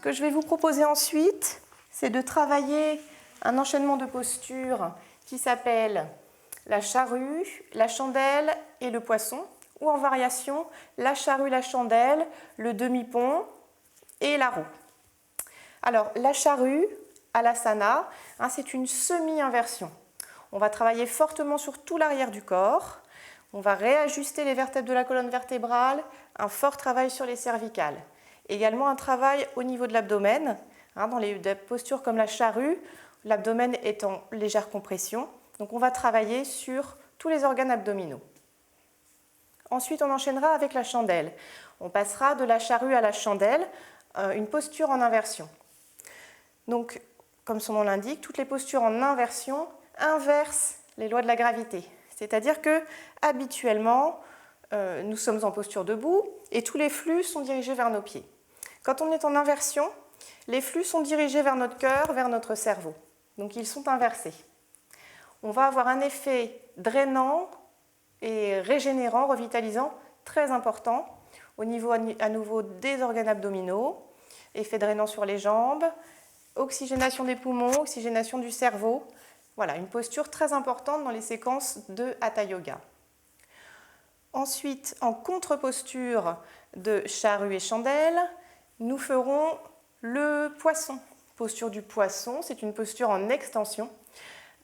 Ce que je vais vous proposer ensuite, c'est de travailler un enchaînement de postures qui s'appelle la charrue, la chandelle et le poisson, ou en variation, la charrue, la chandelle, le demi-pont et la roue. Alors, la charrue, alasana, c'est une semi-inversion. On va travailler fortement sur tout l'arrière du corps. On va réajuster les vertèbres de la colonne vertébrale, un fort travail sur les cervicales. Également un travail au niveau de l'abdomen. Dans les postures comme la charrue, l'abdomen est en légère compression. Donc on va travailler sur tous les organes abdominaux. Ensuite, on enchaînera avec la chandelle. On passera de la charrue à la chandelle, une posture en inversion. Donc, comme son nom l'indique, toutes les postures en inversion inversent les lois de la gravité. C'est-à-dire que, habituellement, nous sommes en posture debout et tous les flux sont dirigés vers nos pieds. Quand on est en inversion, les flux sont dirigés vers notre cœur, vers notre cerveau. Donc, ils sont inversés. On va avoir un effet drainant et régénérant, revitalisant, très important au niveau à nouveau des organes abdominaux, effet drainant sur les jambes, oxygénation des poumons, oxygénation du cerveau. Voilà, une posture très importante dans les séquences de Hatha Yoga. Ensuite, en contre-posture de charrue et chandelle, nous ferons le poisson. Posture du poisson, c'est une posture en extension.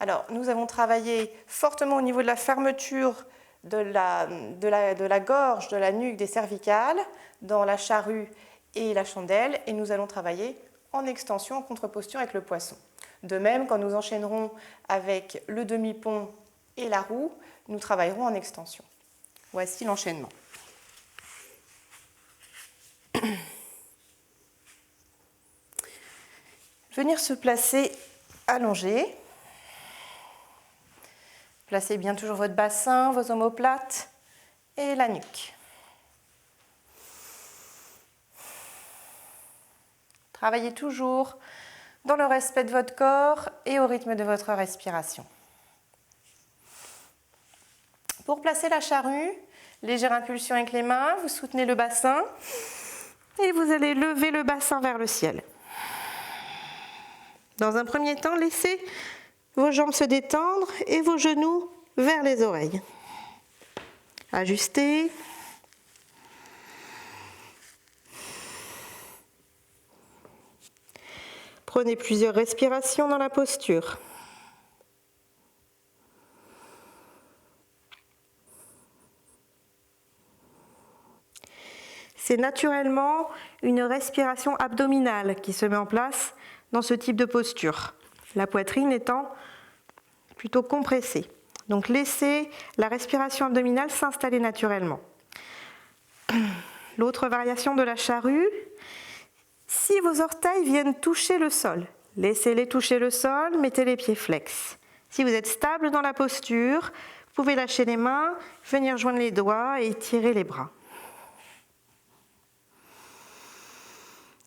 Alors, nous avons travaillé fortement au niveau de la fermeture de la gorge, de la nuque, des cervicales, dans la charrue et la chandelle, et nous allons travailler en extension, en contre-posture avec le poisson. De même, quand nous enchaînerons avec le demi-pont et la roue, nous travaillerons en extension. Voici l'enchaînement. Venir se placer allongé. Placez bien toujours votre bassin, vos omoplates et la nuque. Travaillez toujours dans le respect de votre corps et au rythme de votre respiration. Pour placer la charrue, légère impulsion avec les mains, vous soutenez le bassin et vous allez lever le bassin vers le ciel. Dans un premier temps, laissez vos jambes se détendre et vos genoux vers les oreilles. Ajustez. Prenez plusieurs respirations dans la posture. C'est naturellement une respiration abdominale qui se met en place dans ce type de posture, la poitrine étant plutôt compressée. Donc laissez la respiration abdominale s'installer naturellement. L'autre variation de la charrue, si vos orteils viennent toucher le sol, laissez-les toucher le sol, mettez les pieds flex. Si vous êtes stable dans la posture, vous pouvez lâcher les mains, venir joindre les doigts et étirer les bras.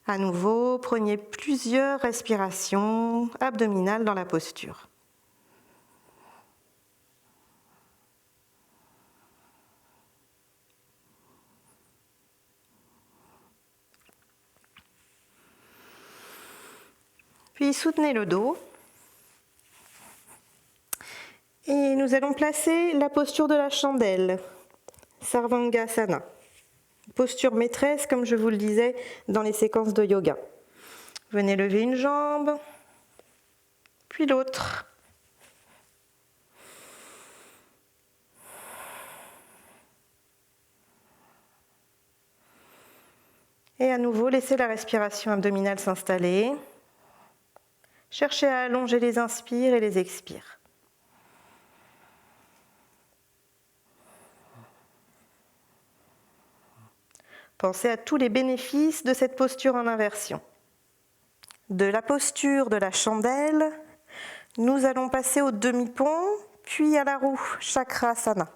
À nouveau, prenez plusieurs respirations abdominales dans la posture. Puis soutenez le dos. Et nous allons placer la posture de la chandelle, Sarvangasana. Posture maîtresse, comme je vous le disais dans les séquences de yoga. Venez lever une jambe, puis l'autre. Et à nouveau, laissez la respiration abdominale s'installer. Cherchez à allonger les inspires et les expires. Pensez à tous les bénéfices de cette posture en inversion. De la posture de la chandelle, nous allons passer au demi-pont, puis à la roue, Chakrasana.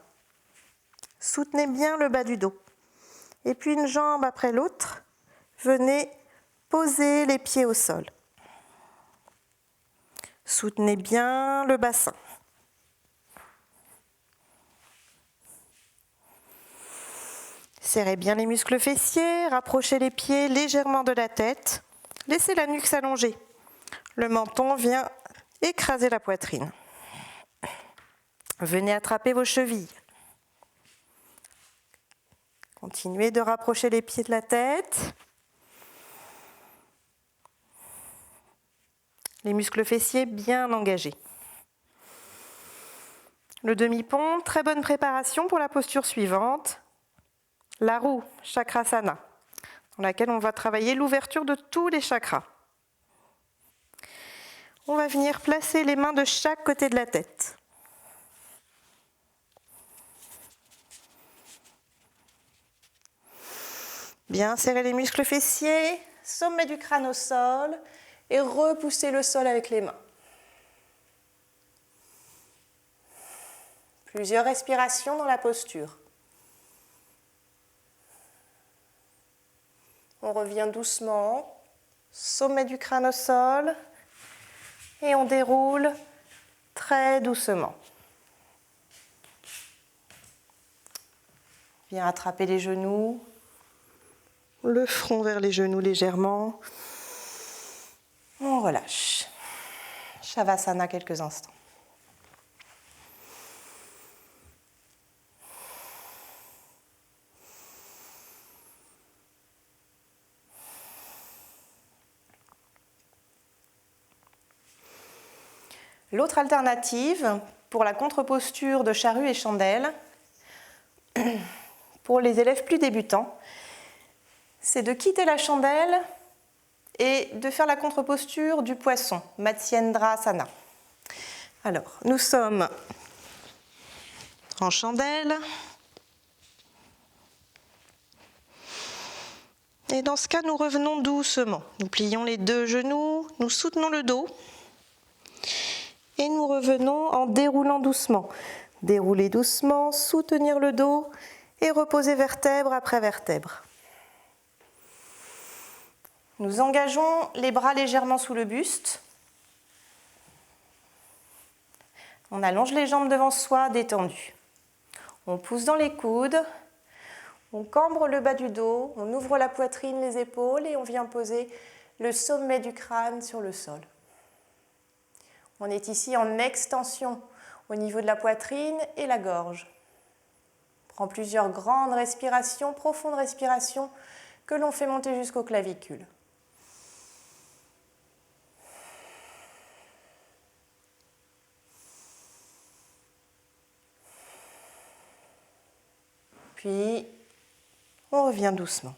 Soutenez bien le bas du dos. Et puis une jambe après l'autre, venez poser les pieds au sol. Soutenez bien le bassin. Serrez bien les muscles fessiers, rapprochez les pieds légèrement de la tête. Laissez la nuque s'allonger. Le menton vient écraser la poitrine. Venez attraper vos chevilles. Continuez de rapprocher les pieds de la tête. Les muscles fessiers bien engagés. Le demi-pont, très bonne préparation pour la posture suivante. La roue, Chakrasana, dans laquelle on va travailler l'ouverture de tous les chakras. On va venir placer les mains de chaque côté de la tête. Bien serrer les muscles fessiers, sommet du crâne au sol et repoussez le sol avec les mains. Plusieurs respirations dans la posture. On revient doucement, sommet du crâne au sol et on déroule très doucement. Viens attraper les genoux, le front vers les genoux légèrement. On relâche. Shavasana quelques instants. L'autre alternative pour la contre-posture de charrue et chandelle, pour les élèves plus débutants, c'est de quitter la chandelle et de faire la contre-posture du poisson, Matsyendrasana. Alors, nous sommes en chandelle. Et dans ce cas, nous revenons doucement. Nous plions les deux genoux, nous soutenons le dos. Et nous revenons en déroulant doucement. Dérouler doucement, soutenir le dos et reposer vertèbre après vertèbre. Nous engageons les bras légèrement sous le buste. On allonge les jambes devant soi, détendues. On pousse dans les coudes. On cambre le bas du dos. On ouvre la poitrine, les épaules et on vient poser le sommet du crâne sur le sol. On est ici en extension au niveau de la poitrine et la gorge. On prend plusieurs grandes respirations, profondes respirations que l'on fait monter jusqu'aux clavicules. Puis, on revient doucement.